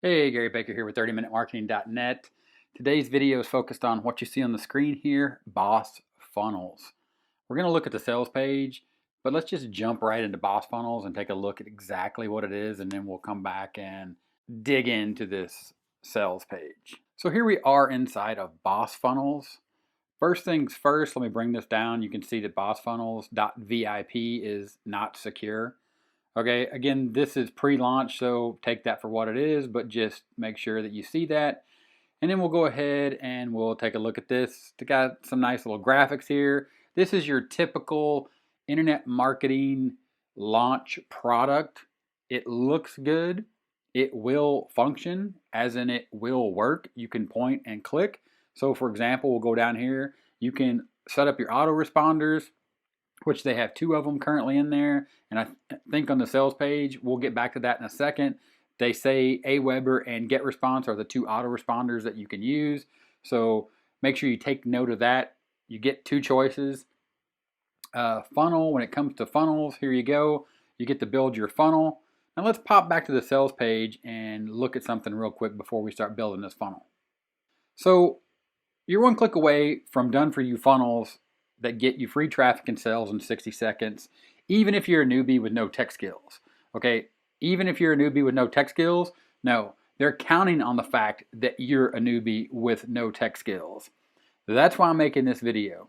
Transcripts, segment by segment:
Hey, Gary Baker here with 30minutemarketing.net. Today's video is focused on what you see on the screen here, Boss Funnels. We're going to look at the sales page, but let's just jump right into Boss Funnels and take a look at exactly what it is, and then we'll come back and dig into this sales page. So here we are inside of Boss Funnels. First things first, let me bring this down. You can see that BossFunnels.vip is not secure. Okay, again, this is pre-launch, so take that for what it is, but just make sure that you see that. And then we'll go ahead and we'll take a look at this. It's got some nice little graphics here. This is your typical internet marketing launch product. It looks good. It will function, as in it will work. You can point and click. So for example, we'll go down here. You can set up your autoresponders, which they have 2 of them currently in there. And I think on the sales page, we'll get back to that in a second. They say Aweber and GetResponse are the 2 autoresponders that you can use. So make sure you take note of that. You get 2 choices. Funnel, when it comes to funnels, here you go. You get to build your funnel. Now let's pop back to the sales page and look at something real quick before we start building this funnel. So you're 1 click away from done for you funnels that get you free traffic and sales in 60 seconds, even if you're a newbie with no tech skills. Okay, even if you're a newbie with no tech skills, no, they're counting on the fact that you're a newbie with no tech skills. That's why I'm making this video.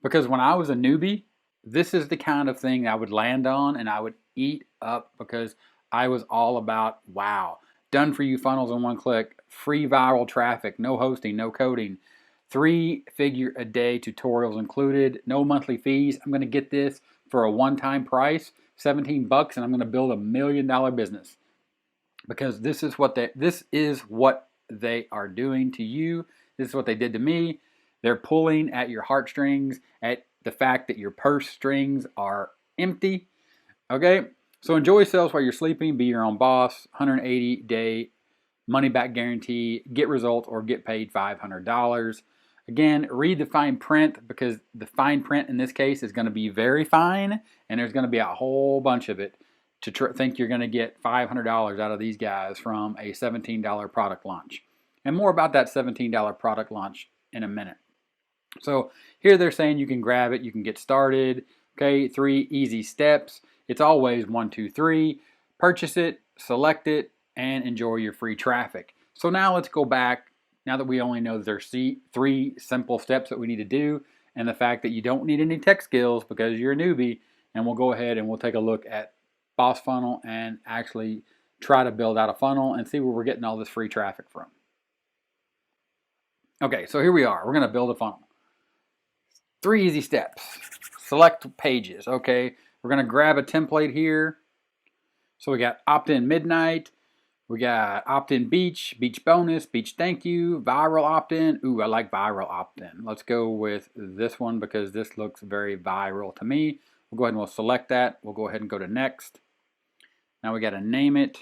Because when I was a newbie, this is the kind of thing I would land on and I would eat up, because I was all about, wow, done for you funnels in 1 click, free viral traffic, no hosting, no coding, 3-figure a day tutorials included, no monthly fees. I'm going to get this for a one-time price, 17 bucks, and I'm going to build $1 million business, because this is what they are doing to you. This is what they did to me. They're pulling at your heartstrings, at the fact that your purse strings are empty. Okay, so enjoy sales while you're sleeping. Be your own boss. 180-day money back guarantee. Get results or get paid $500. Again, read the fine print, because the fine print in this case is going to be very fine, and there's going to be a whole bunch of it to think you're going to get $500 out of these guys from a $17 product launch. And more about that $17 product launch in a minute. So here they're saying you can grab it, you can get started. Okay, 3 easy steps. It's always 1, 2, 3. Purchase it, select it, and enjoy your free traffic. So now let's go back. Now that we only know that there's 3 simple steps that we need to do, and the fact that you don't need any tech skills because you're a newbie, and we'll go ahead and we'll take a look at Boss Funnel and actually try to build out a funnel and see where we're getting all this free traffic from. Okay, so here we are. We're going to build a funnel. 3 easy steps. Select pages. Okay, we're going to grab a template here. So we got opt-in midnight. We got opt-in beach, beach bonus, beach thank you, viral opt-in. Ooh, I like viral opt-in. Let's go with this one because this looks very viral to me. We'll go ahead and we'll select that. We'll go ahead and go to next. Now we got to name it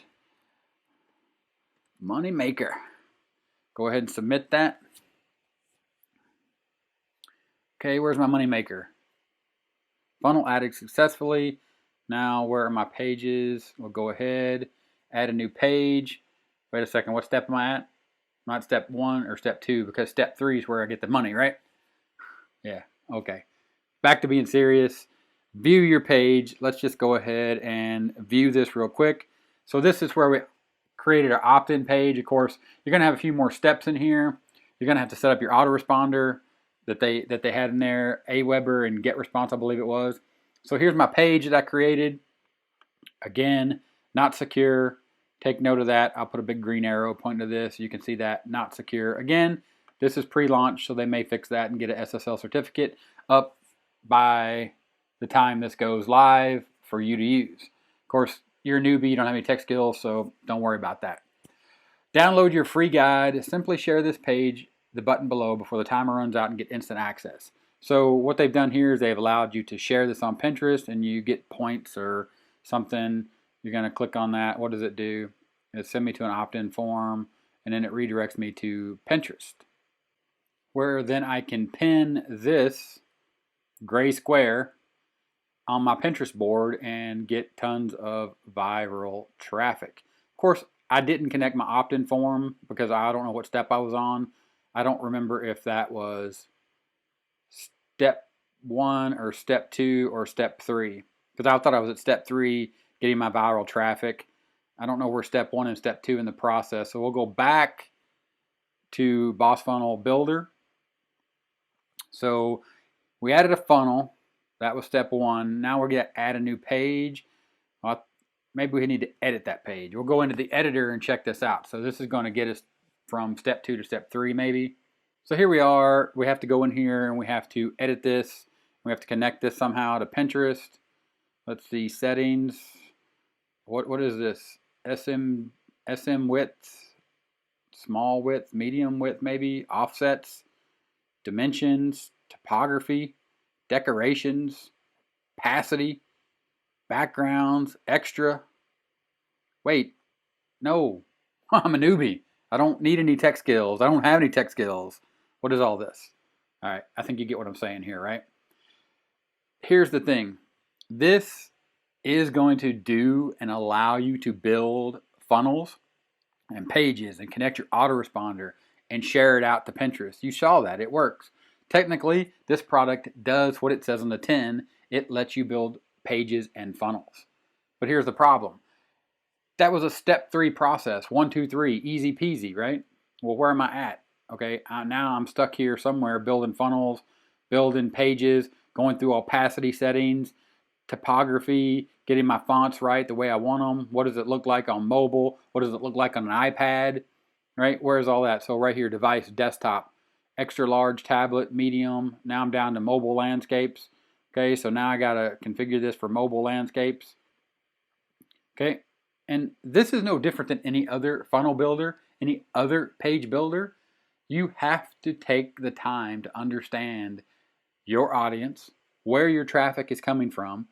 Money Maker. Go ahead and submit that. Okay, where's my money maker? Funnel added successfully. Now where are my pages? We'll go ahead, add a new page. Wait a second, what step am I at? Not step 1 or step 2, because step 3 is where I get the money, right? Yeah, okay. Back to being serious. View your page. Let's just go ahead and view this real quick. So this is where we created our opt-in page. Of course, you're going to have a few more steps in here. You're going to have to set up your autoresponder that they had in there, Aweber and GetResponse, I believe it was. So here's my page that I created. Again, not secure. Take note of that. I'll put a big green arrow pointing to this. You can see that, not secure. Again, this is pre-launch, so they may fix that and get an SSL certificate up by the time this goes live for you to use. Of course, you're a newbie, you don't have any tech skills, so don't worry about that. Download your free guide. Simply share this page, the button below, before the timer runs out, and get instant access. So what they've done here is they've allowed you to share this on Pinterest, and you get points or something. You're going to click on that. What does it do? It sends me to an opt-in form, and then it redirects me to Pinterest, where then I can pin this gray square on my Pinterest board and get tons of viral traffic. Of course, I didn't connect my opt-in form because I don't know what step I was on. I don't remember if that was step 1 or step 2 or step 3, because I thought I was at step 3 getting my viral traffic. I don't know where step 1 and step 2 in the process. So we'll go back to Boss Funnel Builder. So we added a funnel. That was step 1. Now we're going to add a new page. Maybe we need to edit that page. We'll go into the editor and check this out. So this is going to get us from step 2 to step 3 maybe. So here we are. We have to go in here and we have to edit this. We have to connect this somehow to Pinterest. Let's see, settings. What is this? SM width, small width, medium width maybe, offsets, dimensions, topography, decorations, opacity, backgrounds, extra. Wait, no, I'm a newbie. I don't need any tech skills. I don't have any tech skills. What is all this? All right, I think you get what I'm saying here, right? Here's the thing. This is going to do and allow you to build funnels and pages and connect your autoresponder and share it out to Pinterest. You saw that. It works. Technically, this product does what it says on the tin. It lets you build pages and funnels. But here's the problem. That was a step 3 process. 1, 2, 3, easy peasy, right? Well, where am I at? Okay, now I'm stuck here somewhere building funnels, building pages, going through opacity settings, topography, getting my fonts right the way I want them. What does it look like on mobile? What does it look like on an iPad? Right? Where's all that? So right here, device, desktop, extra large, tablet, medium. Now I'm down to mobile landscapes. Okay, so now I got to configure this for mobile landscapes. Okay, and this is no different than any other funnel builder, any other page builder. You have to take the time to understand your audience, where your traffic is coming from,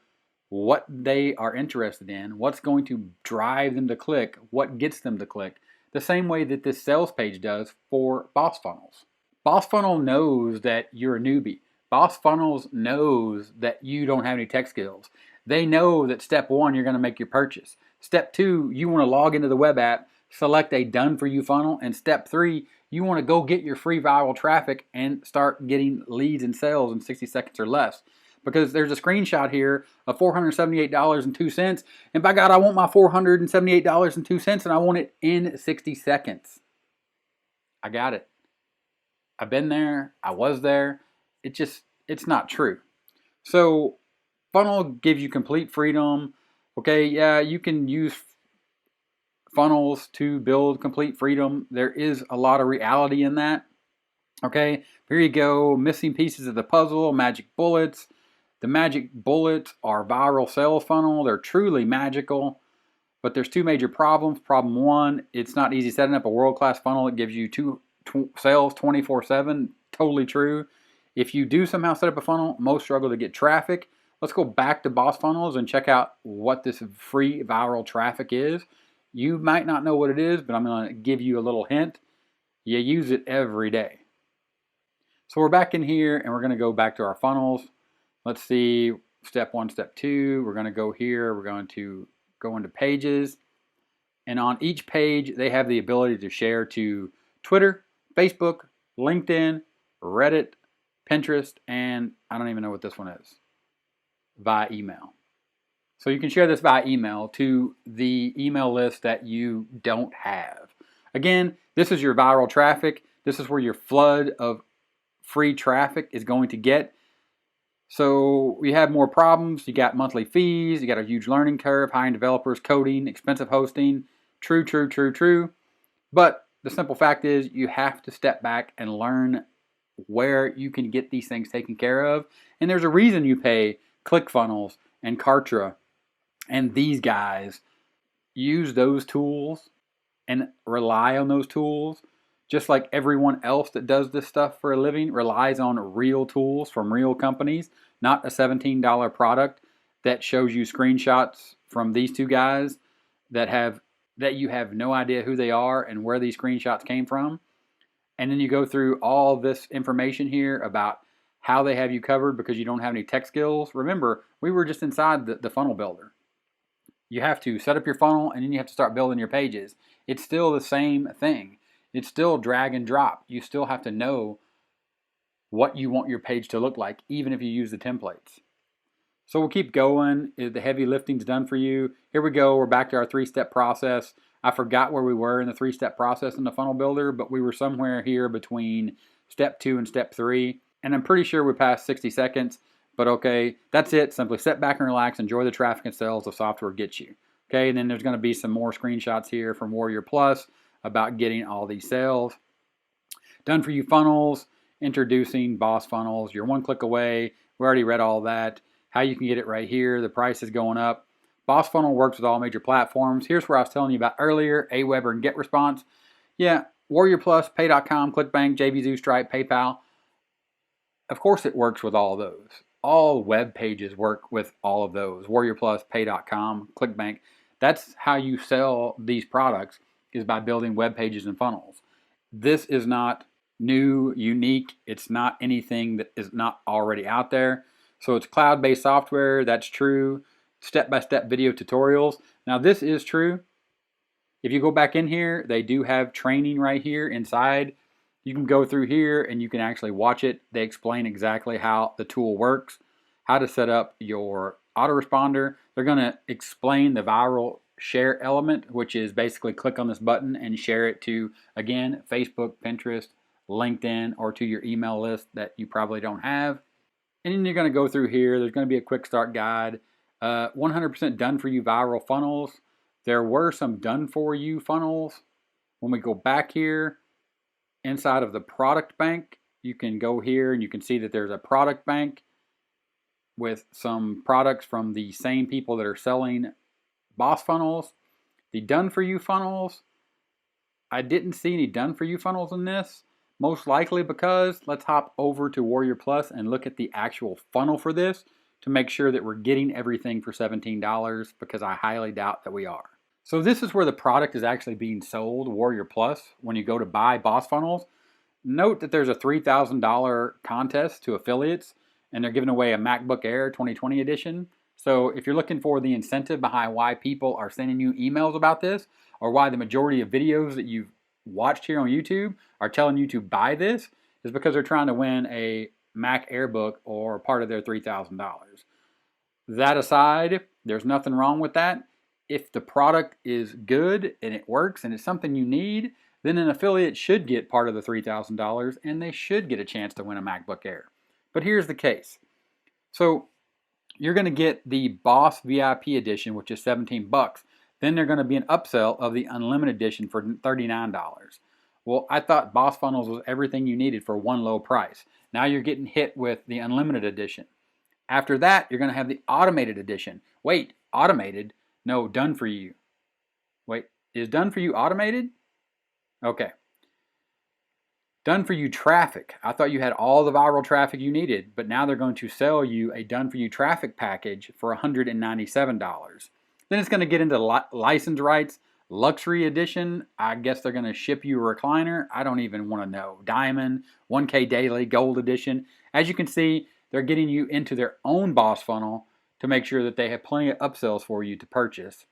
what they are interested in, what's going to drive them to click, what gets them to click, the same way that this sales page does for Boss Funnels. Boss Funnel knows that you're a newbie. Boss Funnels knows that you don't have any tech skills. They know that step 1, you're going to make your purchase. Step 2, you want to log into the web app, select a done for you funnel, and step 3, you want to go get your free viral traffic and start getting leads and sales in 60 seconds or less. Because there's a screenshot here of $478.02, and by God, I want my $478.02, and I want it in 60 seconds. I got it. I've been there. I was there. It's not true. So funnel gives you complete freedom. Okay, yeah, you can use funnels to build complete freedom. There is a lot of reality in that. Okay, here you go. Missing pieces of the puzzle, magic bullets. The magic bullets are viral sales funnel. They're truly magical, but there's 2 major problems. Problem 1, it's not easy setting up a world-class funnel that gives you sales 24/7. Totally true. If you do somehow set up a funnel, most struggle to get traffic. Let's go back to Boss Funnels and check out what this free viral traffic is. You might not know what it is, but I'm going to give you a little hint. You use it every day. So we're back in here and we're going to go back to our funnels. Let's see, step 1, step 2. We're going to go here. We're going to go into pages. And on each page, they have the ability to share to Twitter, Facebook, LinkedIn, Reddit, Pinterest, and I don't even know what this one is, via email. So you can share this via email to the email list that you don't have. Again, this is your viral traffic. This is where your flood of free traffic is going to get. So we have more problems. You got monthly fees. You got a huge learning curve, hiring developers, coding, expensive hosting. True, true, true, true. But the simple fact is you have to step back and learn where you can get these things taken care of. And there's a reason you pay ClickFunnels and Kartra and these guys. Use those tools and rely on those tools, just like everyone else that does this stuff for a living relies on real tools from real companies, not a $17 product that shows you screenshots from these 2 guys that you have no idea who they are and where these screenshots came from. And then you go through all this information here about how they have you covered because you don't have any tech skills. Remember, we were just inside the funnel builder. You have to set up your funnel and then you have to start building your pages. It's still the same thing. It's still drag and drop. You still have to know what you want your page to look like, even if you use the templates. So we'll keep going. The heavy lifting's done for you. Here we go. We're back to our 3-step process. I forgot where we were in the 3-step process in the funnel builder, but we were somewhere here between step 2 and step 3. And I'm pretty sure we passed 60 seconds. But okay, that's it. Simply sit back and relax. Enjoy the traffic and sales the software gets you. Okay, and then there's going to be some more screenshots here from Warrior Plus about getting all these sales. Done for you funnels, introducing Boss Funnels. You're one click away. We already read all that. How you can get it right here. The price is going up. Boss Funnel works with all major platforms. Here's where I was telling you about earlier, Aweber and GetResponse. Yeah, Warrior Plus, Pay.com, ClickBank, JVZoo, Stripe, PayPal. Of course it works with all those. All web pages work with all of those. Warrior Plus, Pay.com, ClickBank. That's how you sell these products, is by building web pages and funnels. This is not new, unique. It's not anything that is not already out there. So it's cloud-based software. That's true. Step-by-step video tutorials. Now this is true. If you go back in here, they do have training right here inside. You can go through here and you can actually watch it. They explain exactly how the tool works, how to set up your autoresponder. They're going to explain the viral share element, which is basically click on this button and share it to, again, Facebook, Pinterest, LinkedIn, or to your email list that you probably don't have. And then you're going to go through here. There's going to be a quick start guide. 100% done for you viral funnels. There were some done for you funnels. When we go back here, inside of the product bank, you can go here and you can see that there's a product bank with some products from the same people that are selling Boss Funnels. The done for you funnels, I didn't see any done for you funnels in this. Most likely because, let's hop over to Warrior Plus and look at the actual funnel for this to make sure that we're getting everything for $17, because I highly doubt that we are. So this is where the product is actually being sold, Warrior Plus. When you go to buy Boss Funnels, note that there's a $3,000 contest to affiliates, and they're giving away a MacBook Air 2020 edition. So if you're looking for the incentive behind why people are sending you emails about this, or why the majority of videos that you've watched here on YouTube are telling you to buy this, is because they're trying to win a Mac Airbook or part of their $3,000. That aside, there's nothing wrong with that. If the product is good and it works and it's something you need, then an affiliate should get part of the $3,000 and they should get a chance to win a MacBook Air. But here's the case. So you're going to get the Boss VIP edition, which is $17. Then there's going to be an upsell of the Unlimited edition for $39. Well, I thought Boss Funnels was everything you needed for one low price. Now you're getting hit with the Unlimited edition. After that, you're going to have the Automated edition. Wait, automated? No, done for you. Wait, is done for you automated? Okay. Done for you traffic. I thought you had all the viral traffic you needed, but now they're going to sell you a done for you traffic package for $197. Then it's going to get into license rights. Luxury edition, I guess they're going to ship you a recliner. I don't even want to know. Diamond, 1K daily, gold edition. As you can see, they're getting you into their own Boss Funnel to make sure that they have plenty of upsells for you to purchase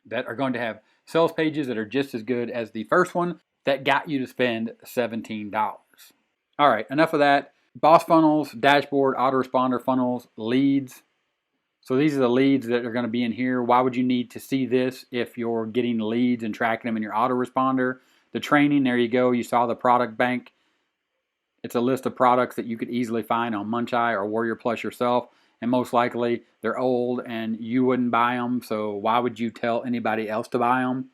that are going to have sales pages that are just as good as the first one that got you to spend $17. All right, enough of that. Boss Funnels, dashboard, autoresponder funnels, leads. So these are the leads that are going to be in here. Why would you need to see this if you're getting leads and tracking them in your autoresponder? The training, there you go. You saw the product bank. It's a list of products that you could easily find on Muncheye or Warrior Plus yourself. And most likely they're old and you wouldn't buy them. So why would you tell anybody else to buy them?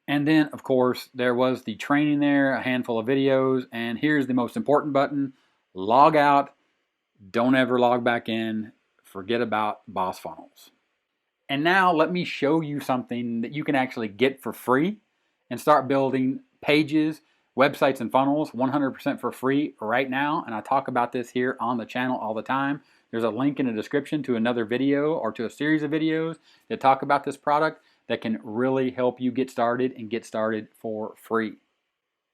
And then, of course, there was the training there, a handful of videos. And here's the most important button. Log out. Don't ever log back in. Forget about Boss Funnels. And now let me show you something that you can actually get for free and start building pages, websites, and funnels 100% for free right now. And I talk about this here on the channel all the time. There's a link in the description to another video or to a series of videos that talk about this product that can really help you get started and get started for free.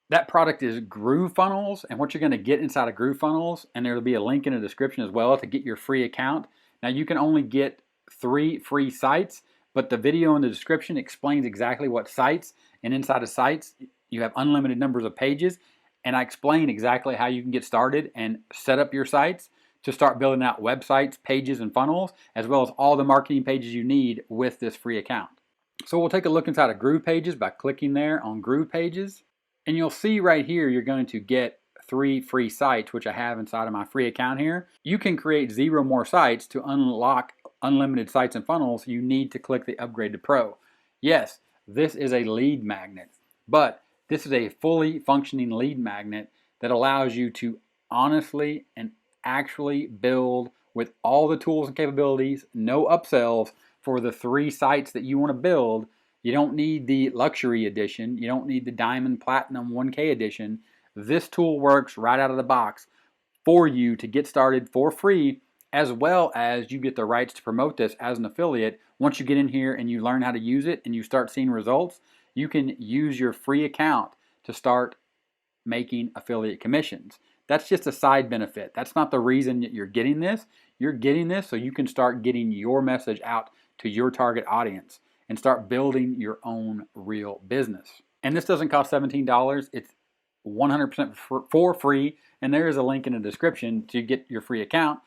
That product is Groov Funnels, and what you're going to get inside of Groov Funnels, and there will be a link in the description as well to get your free account. Now you can only get 3 free sites, but the video in the description explains exactly what sites, and inside of sites, you have unlimited numbers of pages, and I explain exactly how you can get started and set up your sites to start building out websites, pages, and funnels, as well as all the marketing pages you need with this free account. So we'll take a look inside of GroovePages by clicking there on GroovePages, and you'll see right here you're going to get 3 free sites, which I have inside of my free account here. You can create 0 more sites. To unlock unlimited sites and funnels, you need to click the Upgrade to Pro. Yes, this is a lead magnet, but this is a fully functioning lead magnet that allows you to honestly and actually build with all the tools and capabilities, no upsells, for the 3 sites that you want to build. You don't need the luxury edition. You don't need the diamond platinum 1K edition. This tool works right out of the box for you to get started for free, as well as you get the rights to promote this as an affiliate. Once you get in here and you learn how to use it and you start seeing results, you can use your free account to start making affiliate commissions. That's just a side benefit. That's not the reason that you're getting this. You're getting this so you can start getting your message out to your target audience and start building your own real business. And this doesn't cost $17. It's 100% for free, and there is a link in the description to get your free account.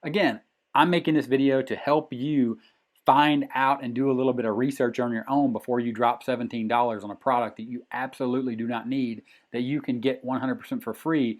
Again, I'm making this video to help you find out and do a little bit of research on your own before you drop $17 on a product that you absolutely do not need, that you can get 100% for free.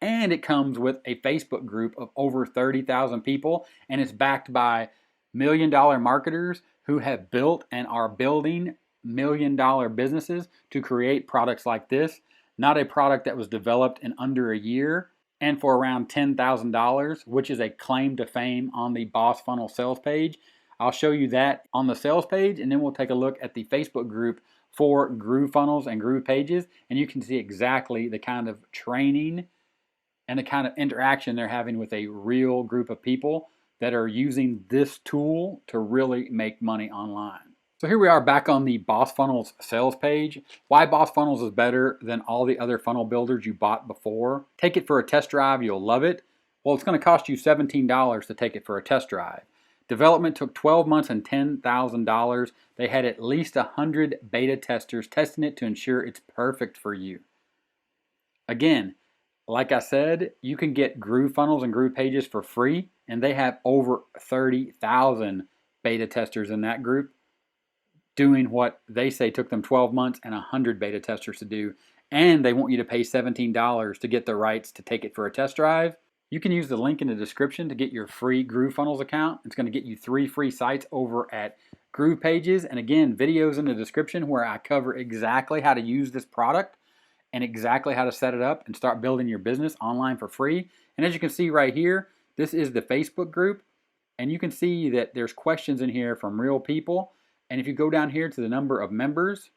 And it comes with a Facebook group of over 30,000 people, and it's backed by million-dollar marketers who have built and are building million-dollar businesses to create products like this. Not a product that was developed in under a year and for around $10,000, which is a claim to fame on the BossFunnels sales page. I'll show you that on the sales page, and then we'll take a look at the Facebook group for Groov Funnels and GroovePages, and you can see exactly the kind of training and the kind of interaction they're having with a real group of people that are using this tool to really make money online. So here we are back on the BossFunnels sales page. Why BossFunnels is better than all the other funnel builders you bought before. Take it for a test drive, you'll love it. Well, it's going to cost you $17 to take it for a test drive. Development took 12 months and $10,000. They had at least 100 beta testers testing it to ensure it's perfect for you. Again, like I said, you can get Groov Funnels and GroovePages for free, and they have over 30,000 beta testers in that group doing what they say took them 12 months and 100 beta testers to do, and they want you to pay $17 to get the rights to take it for a test drive. You can use the link in the description to get your free Groov Funnels account. It's going to get you 3 free sites over at GroovePages, and again, videos in the description where I cover exactly how to use this product and exactly how to set it up and start building your business online for free. And as you can see right here, this is the Facebook group, and you can see that there's questions in here from real people. And if you go down here to the number of members,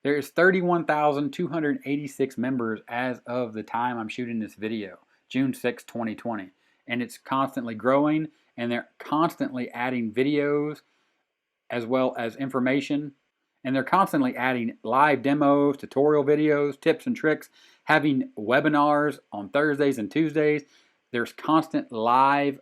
there is 31,286 members as of the time I'm shooting this video, June 6, 2020. And it's constantly growing, and they're constantly adding videos as well as information. And they're constantly adding live demos, tutorial videos, tips and tricks, having webinars on Thursdays and Tuesdays. There's constant live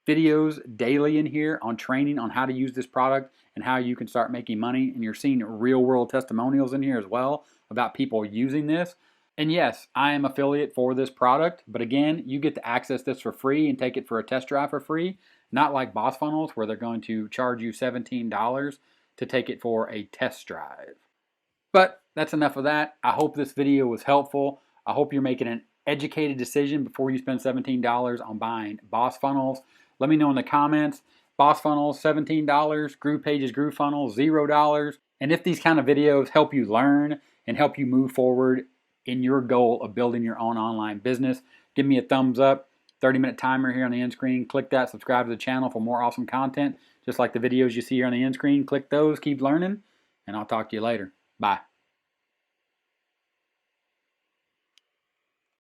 videos daily in here on training on how to use this product and how you can start making money. And you're seeing real world testimonials in here as well about people using this. And yes, I am affiliate for this product, but again, you get to access this for free and take it for a test drive for free. Not like BossFunnels where they're going to charge you $17 to take it for a test drive. But that's enough of that. I hope this video was helpful. I hope you're making an educated decision before you spend $17 on buying BossFunnels. Let me know in the comments. BossFunnels, $17. GroovePages, Groov Funnels, $0. And if these kind of videos help you learn and help you move forward in your goal of building your own online business, give me a thumbs up. 30-minute timer here on the end screen. Click that. Subscribe to the channel for more awesome content. Just like the videos you see here on the end screen. Click those. Keep learning. And I'll talk to you later. Bye.